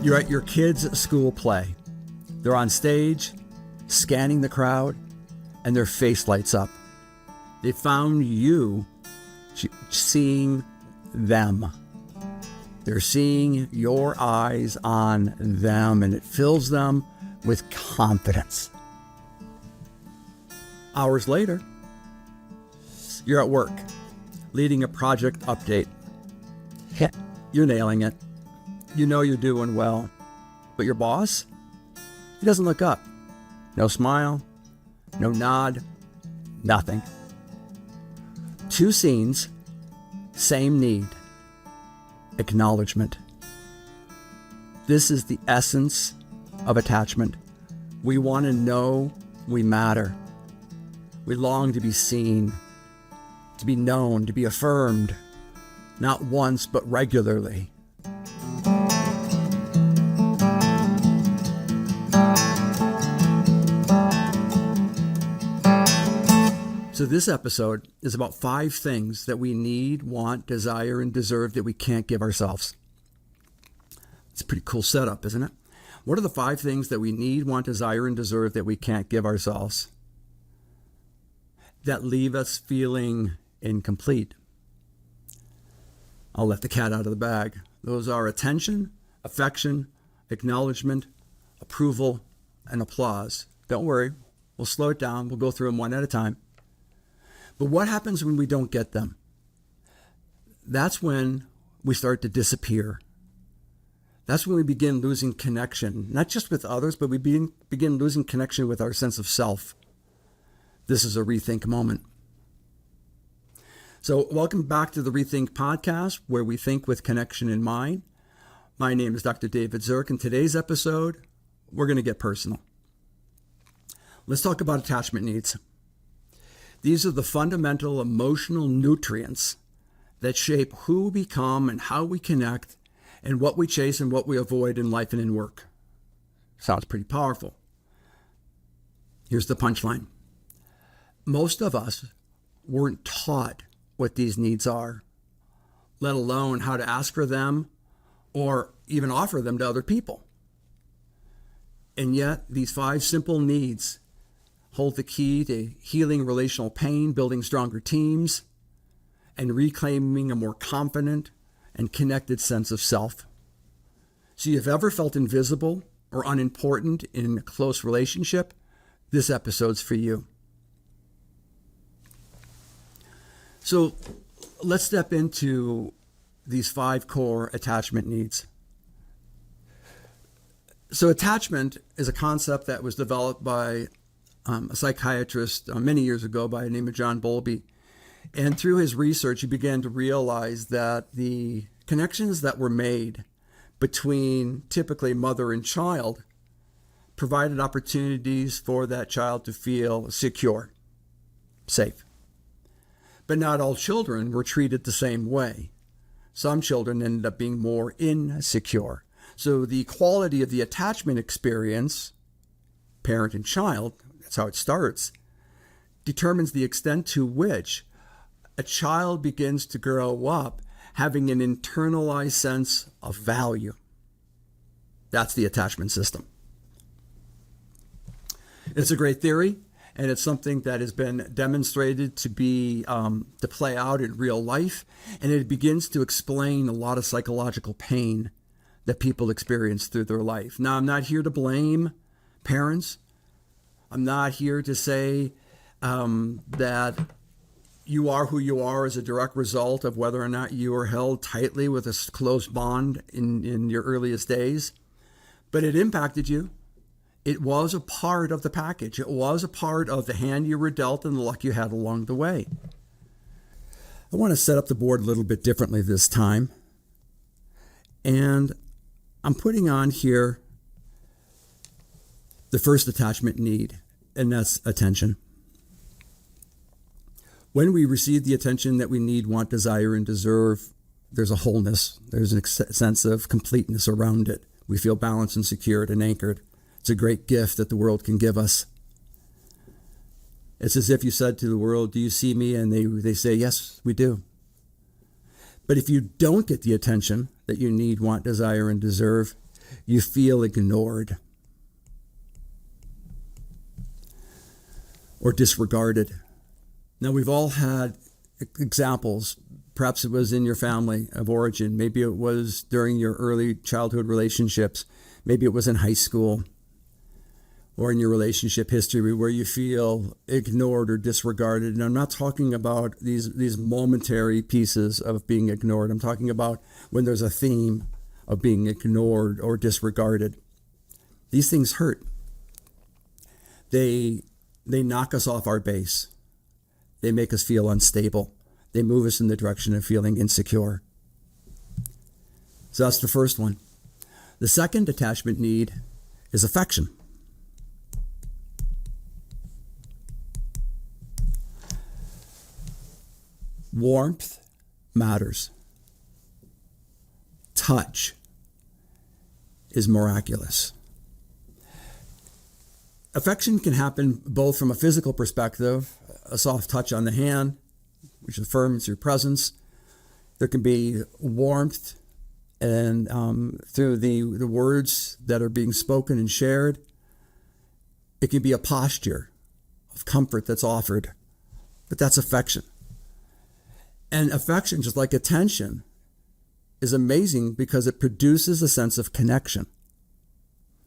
You're at your kids' school play. They're on stage, scanning the crowd, and their face lights up. They found you seeing them. They're seeing your eyes on them, and it fills them with confidence. Hours later, you're at work, leading a project update. You're nailing it. You know you're doing well. But your boss, he doesn't look up. No smile, no nod, nothing. Two scenes, same need. Acknowledgement. This is the essence of attachment. We want to know we matter. We long to be seen, to be known, to be affirmed, not once, but regularly. So this episode is about 5 things that we need, want, desire, and deserve that we can't give ourselves. It's a pretty cool setup, isn't it? What are the 5 things that we need, want, desire, and deserve that we can't give ourselves, that leave us feeling incomplete? I'll let the cat out of the bag. Those are attention, affection, acknowledgement, approval, and applause. Don't worry, we'll slow it down. We'll go through them one at a time. But what happens when we don't get them? That's when we start to disappear. That's when we begin losing connection, not just with others, but we begin losing connection with our sense of self. This is a rethink moment. So welcome back to the Rethink Podcast, where we think with connection in mind. My name is Dr. David Zierk, and today's episode, we're going to get personal. Let's talk about attachment needs. These are the fundamental emotional nutrients that shape who we become and how we connect and what we chase and what we avoid in life and in work. Sounds pretty powerful. Here's the punchline. Most of us weren't taught what these needs are, let alone how to ask for them or even offer them to other people. And yet, these 5 simple needs hold the key to healing relational pain, building stronger teams, and reclaiming a more confident and connected sense of self. So if you've ever felt invisible or unimportant in a close relationship, this episode's for you. So let's step into these 5 core attachment needs. So attachment is a concept that was developed by a psychiatrist many years ago by the name of John Bowlby. And through his research, he began to realize that the connections that were made between typically mother and child provided opportunities for that child to feel secure, safe. But not all children were treated the same way. Some children ended up being more insecure. So the quality of the attachment experience, parent and child, that's how it starts, determines the extent to which a child begins to grow up having an internalized sense of value. That's the attachment system. It's a great theory, and it's something that has been demonstrated to be to play out in real life, and it begins to explain a lot of psychological pain that people experience through their life. Now, I'm not here to blame parents. I'm not here to say that you are who you are as a direct result of whether or not you are held tightly with a close bond in your earliest days. But it impacted you. It was a part of the package. It was a part of the hand you were dealt and the luck you had along the way. I want to set up the board a little bit differently this time. And I'm putting on here the first attachment need, and that's attention. When we receive the attention that we need, want, desire, and deserve, there's a wholeness. There's a sense of completeness around it. We feel balanced and secured and anchored. It's a great gift that the world can give us. It's as if you said to the world, "Do you see me?" And they say, "Yes, we do." But if you don't get the attention that you need, want, desire, and deserve, you feel ignored or disregarded. Now, we've all had examples. Perhaps it was in your family of origin. Maybe it was during your early childhood relationships. Maybe it was in high school or in your relationship history where you feel ignored or disregarded. And I'm not talking about these momentary pieces of being ignored. I'm talking about when there's a theme of being ignored or disregarded. These things hurt. They knock us off our base. They make us feel unstable. They move us in the direction of feeling insecure. So that's the first one. The second attachment need is affection. Warmth matters. Touch is miraculous. Affection can happen both from a physical perspective, a soft touch on the hand, which affirms your presence. There can be warmth and through the words that are being spoken and shared. It can be a posture of comfort that's offered, but that's affection. And affection, just like attention, is amazing because it produces a sense of connection.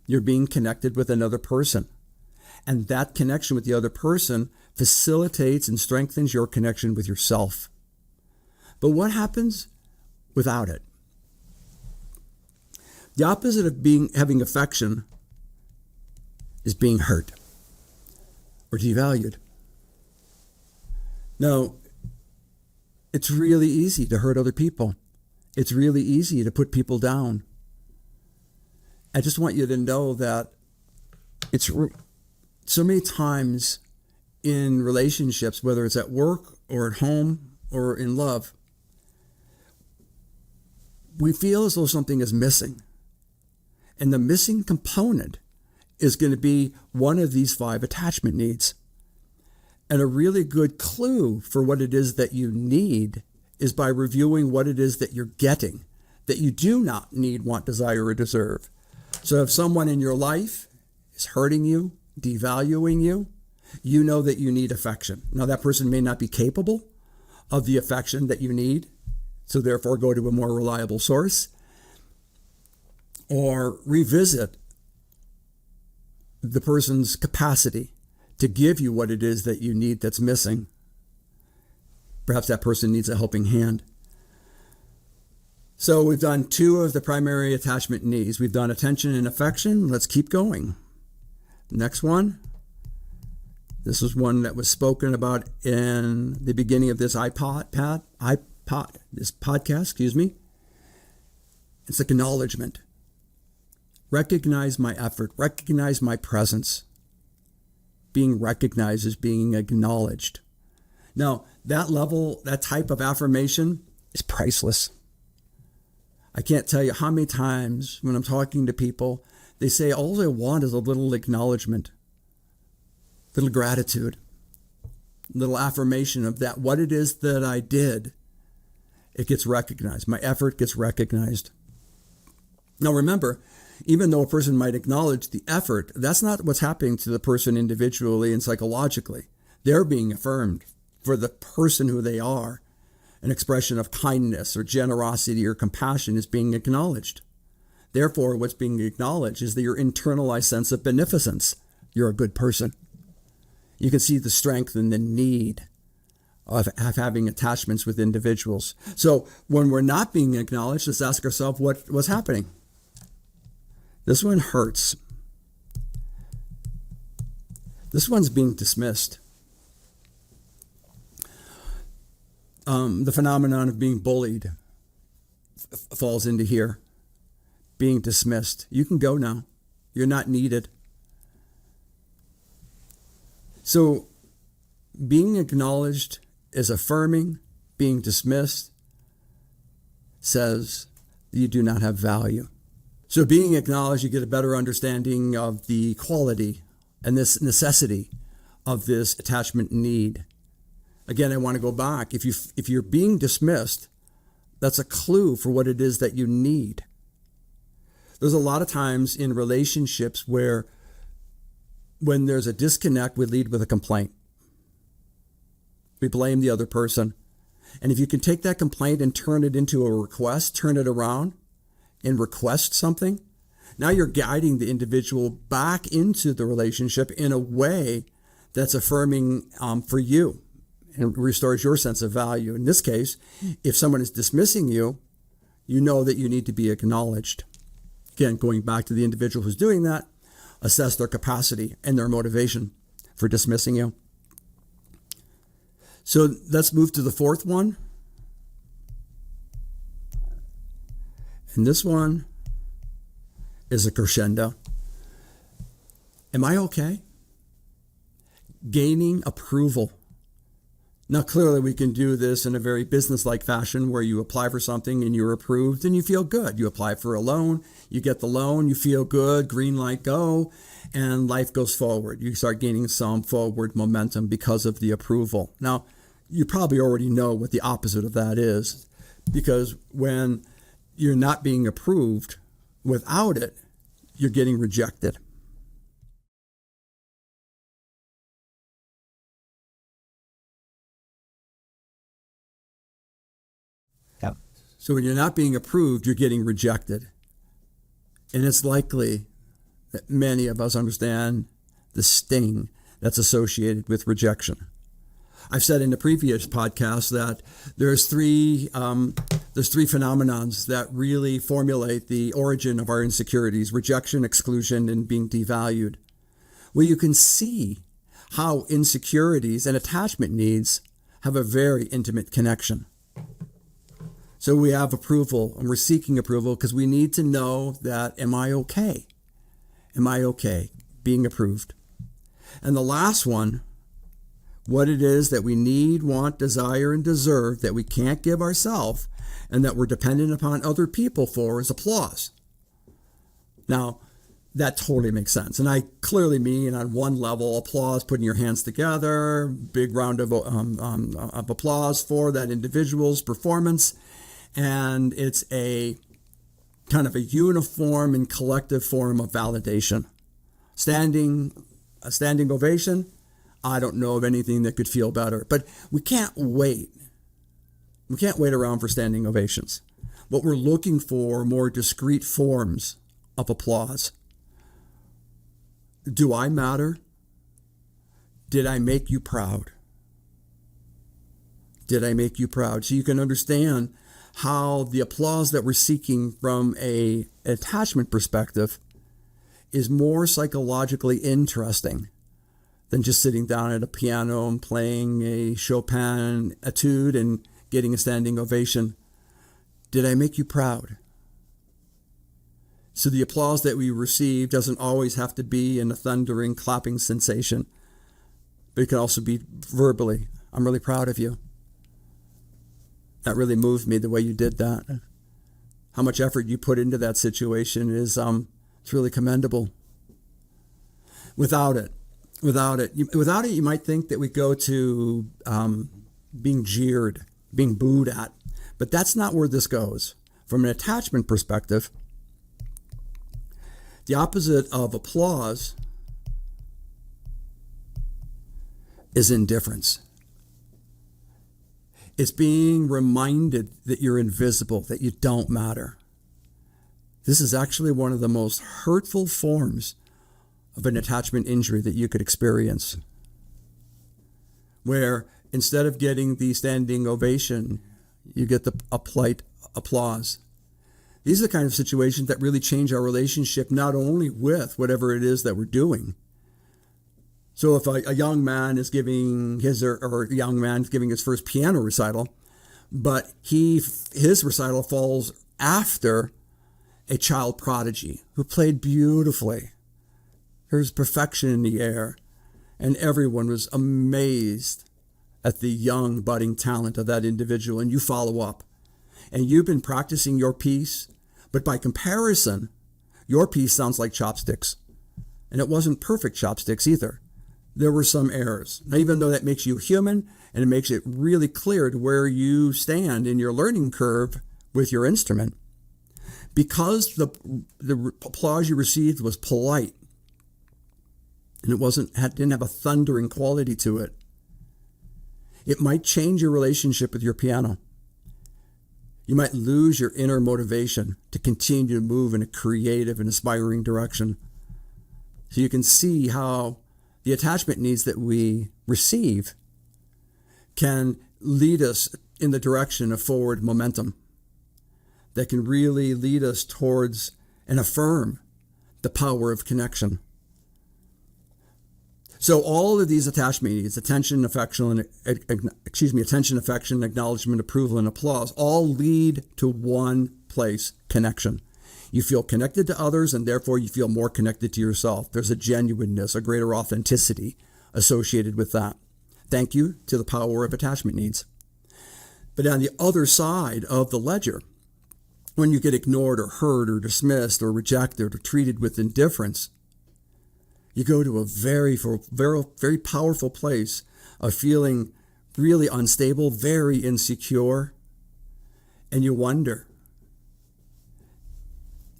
You're being connected with another person. And that connection with the other person facilitates and strengthens your connection with yourself. But what happens without it? The opposite of having affection is being hurt or devalued. Now, it's really easy to hurt other people. It's really easy to put people down. I just want you to know that it's so many times in relationships, whether it's at work or at home or in love, we feel as though something is missing. And the missing component is going to be one of these 5 attachment needs. And a really good clue for what it is that you need is by reviewing what it is that you're getting, that you do not need, want, desire, or deserve. So if someone in your life is hurting you, devaluing you, you know that you need affection. Now, that person may not be capable of the affection that you need, so therefore go to a more reliable source, or revisit the person's capacity to give you what it is that you need that's missing. Perhaps that person needs a helping hand. So we've done 2 of the primary attachment needs. We've done attention and affection. Let's keep going. Next one. This is one that was spoken about in the beginning of this podcast, It's acknowledgement. Recognize my effort. Recognize my presence. Being recognized is being acknowledged. Now, that level, that type of affirmation is priceless. I can't tell you how many times when I'm talking to people, they say, all I want is a little acknowledgement, little gratitude, little affirmation of that, what it is that I did, it gets recognized. My effort gets recognized. Now, remember, even though a person might acknowledge the effort, that's not what's happening to the person individually and psychologically. They're being affirmed for the person who they are. An expression of kindness or generosity or compassion is being acknowledged. Therefore, what's being acknowledged is your internalized sense of beneficence. You're a good person. You can see the strength and the need of having attachments with individuals. So when we're not being acknowledged, let's ask ourselves what's happening. This one hurts. This one's being dismissed. The phenomenon of being bullied falls into here. Being dismissed. You can go now. You're not needed. So being acknowledged is affirming. Being dismissed says you do not have value. So being acknowledged, you get a better understanding of the quality and this necessity of this attachment need. Again, I want to go back. If you're being dismissed, that's a clue for what it is that you need. There's a lot of times in relationships where when there's a disconnect, we lead with a complaint. We blame the other person. And if you can take that complaint and turn it into a request, turn it around and request something, now you're guiding the individual back into the relationship in a way that's affirming for you and restores your sense of value. In this case, if someone is dismissing you, you know that you need to be acknowledged. Again, going back to the individual who's doing that, assess their capacity and their motivation for dismissing you. So let's move to the fourth one. And this one is a crescendo. Am I okay? Gaining approval. Now, clearly we can do this in a very business-like fashion where you apply for something and you're approved and you feel good. You apply for a loan, you get the loan, you feel good, green light, go, and life goes forward. You start gaining some forward momentum because of the approval. Now, you probably already know what the opposite of that is, because when you're not being approved, without it, you're getting rejected. Yep. So when you're not being approved, you're getting rejected. And it's likely that many of us understand the sting that's associated with rejection. I've said in the previous podcast that there's three phenomenons that really formulate the origin of our insecurities: rejection, exclusion, and being devalued. Well, you can see how insecurities and attachment needs have a very intimate connection. So we have approval, and we're seeking approval because we need to know that, am I okay? Am I okay? Being approved. And the last one, what it is that we need, want, desire, and deserve that we can't give ourselves and that we're dependent upon other people for, is applause. Now, that totally makes sense. And I clearly mean, on one level, applause, putting your hands together, big round of applause for that individual's performance. And it's a kind of a uniform and collective form of validation. A standing ovation, I don't know of anything that could feel better. But we can't wait. We can't wait around for standing ovations. What we're looking for are more discrete forms of applause. Do I matter? Did I make you proud? Did I make you proud? So you can understand how the applause that we're seeking from an attachment perspective is more psychologically interesting than just sitting down at a piano and playing a Chopin etude and getting a standing ovation. Did I make you proud? So the applause that we receive doesn't always have to be in a thundering, clapping sensation, but it can also be verbally. I'm really proud of you. That really moved me, the way you did that. How much effort you put into that situation is it's really commendable. Without it, you might think that we go to being jeered, being booed at, but that's not where this goes. From an attachment perspective, the opposite of applause is indifference. It's being reminded that you're invisible, that you don't matter. This is actually one of the most hurtful forms of an attachment injury that you could experience, where instead of getting the standing ovation, you get a polite applause. These are the kind of situations that really change our relationship, not only with whatever it is that we're doing. So if a young man is giving his first piano recital, but his recital falls after a child prodigy who played beautifully. There's perfection in the air, and everyone was amazed at the young budding talent of that individual, and you follow up. And you've been practicing your piece, but by comparison, your piece sounds like chopsticks. And it wasn't perfect chopsticks either. There were some errors. Now, even though that makes you human, and it makes it really clear to where you stand in your learning curve with your instrument, Because the applause you received was polite and didn't have a thundering quality to it, it might change your relationship with your piano. You might lose your inner motivation to continue to move in a creative and inspiring direction. So you can see how the attachment needs that we receive can lead us in the direction of forward momentum that can really lead us towards and affirm the power of connection. So all of these attachment needs, attention, affection, acknowledgement, approval, and applause, all lead to one place: connection. You feel connected to others, and therefore you feel more connected to yourself. There's a genuineness, a greater authenticity associated with that. Thank you to the power of attachment needs. But on the other side of the ledger, when you get ignored or hurt or dismissed or rejected or treated with indifference, you go to a very, very powerful place of feeling really unstable, very insecure, and you wonder,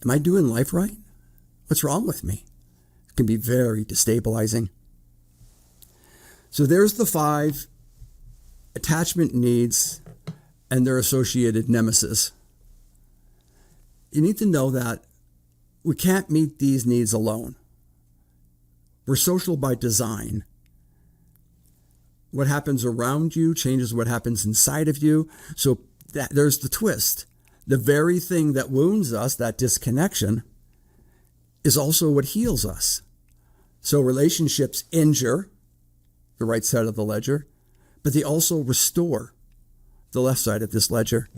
am I doing life right? What's wrong with me? It can be very destabilizing. So there's the 5 attachment needs and their associated nemesis. You need to know that we can't meet these needs alone. We're social by design. What happens around you changes what happens inside of you. So there's the twist. The very thing that wounds us, that disconnection, is also what heals us. So relationships injure, the right side of the ledger, but they also restore, the left side of this ledger.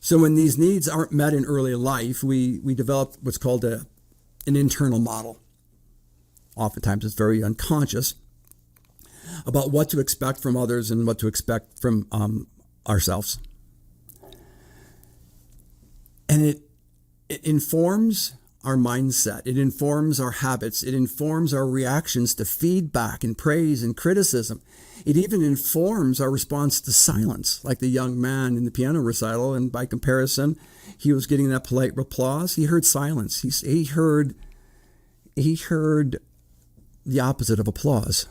So when these needs aren't met in early life, we develop what's called an internal model. Oftentimes it's very unconscious about what to expect from others and what to expect from ourselves. And it informs our mindset. It informs our habits. It informs our reactions to feedback and praise and criticism. It even informs our response to silence, like the young man in the piano recital. And by comparison, he was getting that polite applause. He heard silence. He heard the opposite of applause.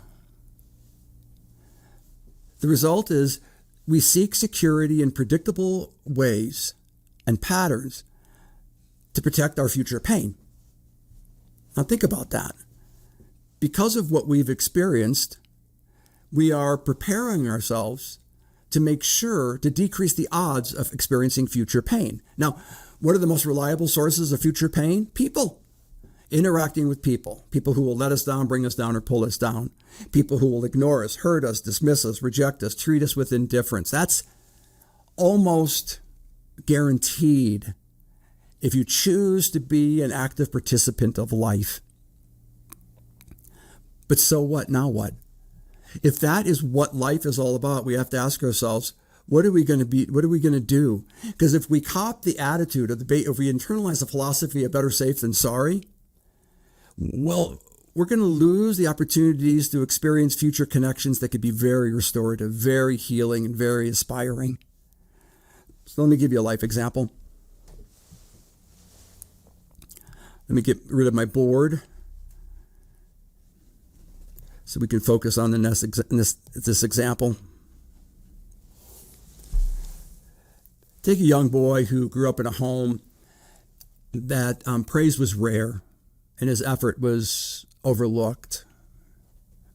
The result is we seek security in predictable ways and patterns to protect our future pain. Now think about that. Because of what we've experienced, we are preparing ourselves to make sure to decrease the odds of experiencing future pain. Now, what are the most reliable sources of future pain? People. Interacting with people. People who will let us down, bring us down, or pull us down. People who will ignore us, hurt us, dismiss us, reject us, treat us with indifference. That's almost guaranteed if you choose to be an active participant of life. But so what? Now what? If that is what life is all about, we have to ask ourselves, what are we going to be? What are we going to do? Because if we cop the attitude of if we internalize the philosophy of better safe than sorry, well, we're going to lose the opportunities to experience future connections that could be very restorative, very healing, and very inspiring. So let me give you a life example. Let me get rid of my board so we can focus on this example. Take a young boy who grew up in a home that praise was rare and his effort was overlooked.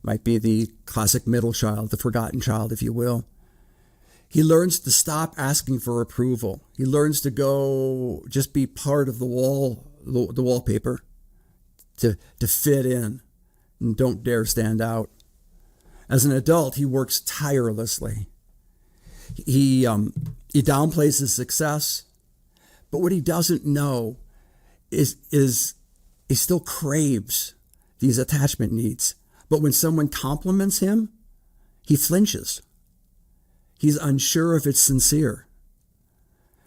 Might be the classic middle child, the forgotten child, if you will. He learns to stop asking for approval. He learns to go just be part of the wallpaper, to fit in and don't dare stand out. As an adult, he works tirelessly. He downplays his success, but what he doesn't know is he still craves these attachment needs. But when someone compliments him, he flinches. He's unsure if it's sincere.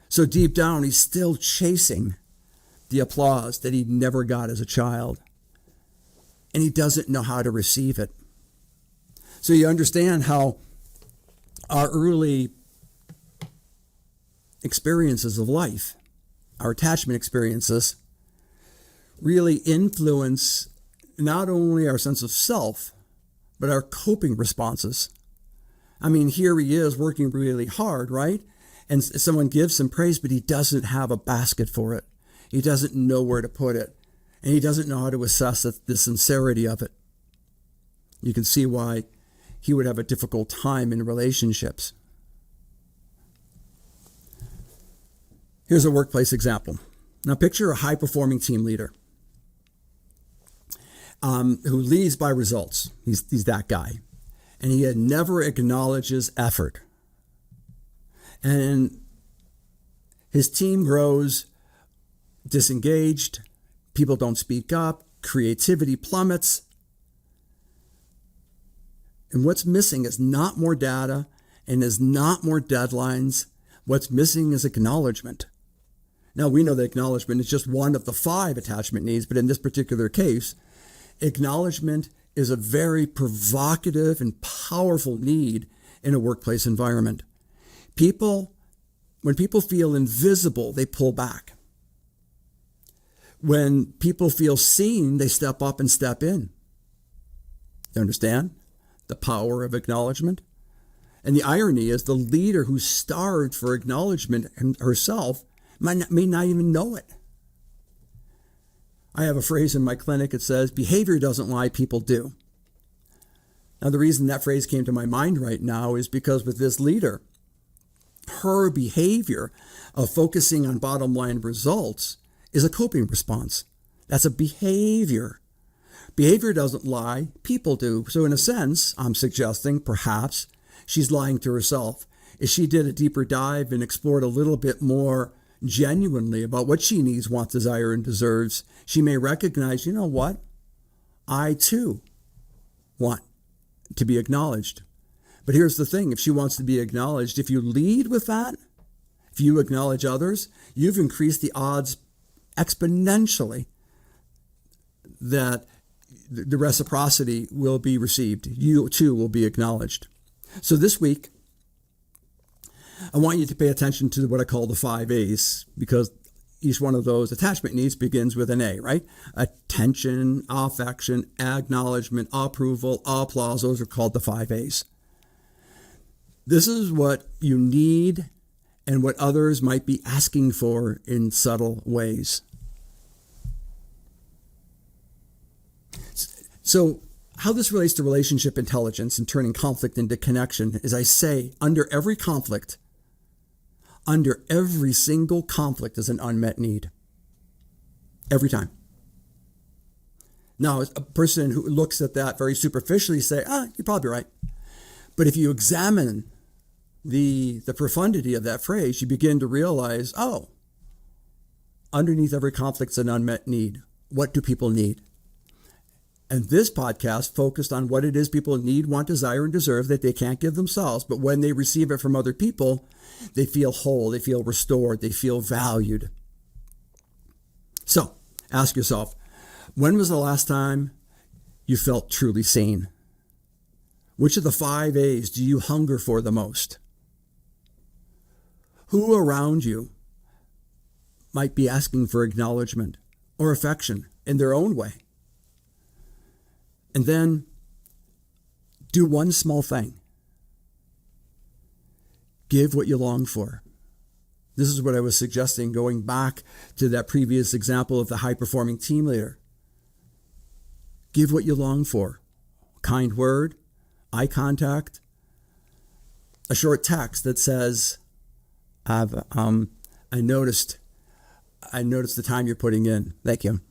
So deep down, he's still chasing the applause that he never got as a child. And he doesn't know how to receive it. So you understand how our early experiences of life our attachment experiences really influence not only our sense of self, but our coping responses. I mean, here he is working really hard, right? And someone gives him praise, but he doesn't have a basket for it. He doesn't know where to put it. And he doesn't know how to assess the sincerity of it. You can see why he would have a difficult time in relationships. Here's a workplace example. Now picture a high-performing team leader who leads by results. He's that guy. And he never acknowledges effort. And his team grows disengaged. People don't speak up. Creativity plummets. And what's missing is not more data and is not more deadlines. What's missing is acknowledgement. Now, we know that acknowledgement is just one of the 5 attachment needs, but in this particular case, acknowledgement is a very provocative and powerful need in a workplace environment. When people feel invisible, they pull back. When people feel seen, they step up and step in. You understand the power of acknowledgement? And the irony is the leader who starved for acknowledgement herself may not even know it. I have a phrase in my clinic. It says, behavior doesn't lie, people do. Now, the reason that phrase came to my mind right now is because with this leader, her behavior of focusing on bottom line results is a coping response. That's a behavior. Behavior doesn't lie, people do. So in a sense, I'm suggesting perhaps she's lying to herself. If she did a deeper dive and explored a little bit more genuinely about what she needs, wants, desires, and deserves, she may recognize, you know what? I too want to be acknowledged. But here's the thing, if she wants to be acknowledged, if you lead with that, if you acknowledge others, you've increased the odds exponentially that the reciprocity will be received. You too will be acknowledged. So this week, I want you to pay attention to what I call the 5 A's, because each one of those attachment needs begins with an A, right? Attention, affection, acknowledgement, approval, applause. Those are called the 5 A's. This is what you need and what others might be asking for in subtle ways. So how this relates to relationship intelligence and turning conflict into connection is, I say, under every single conflict is an unmet need. Every time. Now, a person who looks at that very superficially say, you're probably right. But if you examine the profundity of that phrase, you begin to realize, underneath every conflict is an unmet need. What do people need? And this podcast focused on what it is people need, want, desire, and deserve that they can't give themselves. But when they receive it from other people, they feel whole, they feel restored, they feel valued. So ask yourself, when was the last time you felt truly seen? Which of the 5 A's do you hunger for the most? Who around you might be asking for acknowledgement or affection in their own way? And then do one small thing. Give what you long for. This is what I was suggesting, going back to that previous example of the high-performing team leader. Give what you long for. Kind word, eye contact, a short text that says, I noticed the time you're putting in. Thank you.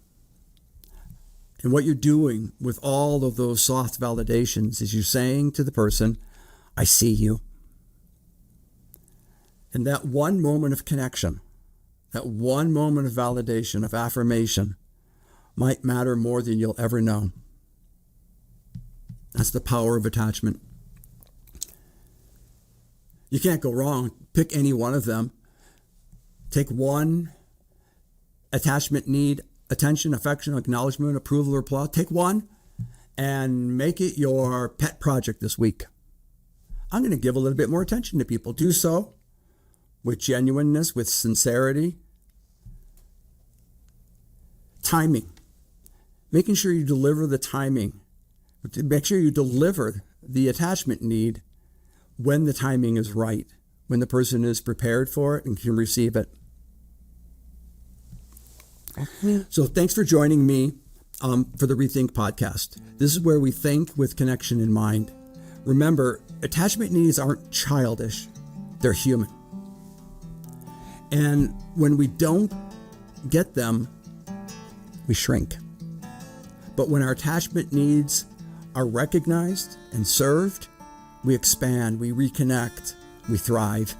And what you're doing with all of those soft validations is you're saying to the person, I see you. And that one moment of connection, that one moment of validation, of affirmation, might matter more than you'll ever know. That's the power of attachment. You can't go wrong. Pick any one of them. Take one attachment need, attention, affection, acknowledgement, approval, or applause. Take one and make it your pet project this week. I'm going to give a little bit more attention to people. Do so with genuineness, with sincerity, Timing. Making sure you deliver the timing. Make sure you deliver the attachment need when the timing is right, when the person is prepared for it and can receive it. So thanks for joining me for the Rethink podcast. This is where we think with connection in mind. Remember, attachment needs aren't childish. They're human. And when we don't get them, we shrink. But when our attachment needs are recognized and served, we expand, we reconnect, we thrive.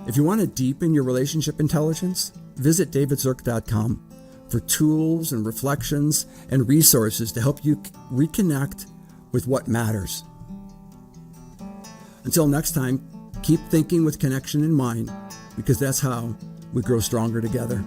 If you want to deepen your relationship intelligence, visit davidzierk.com for tools and reflections and resources to help you reconnect with what matters. Until next time, keep thinking with connection in mind, because that's how we grow stronger together.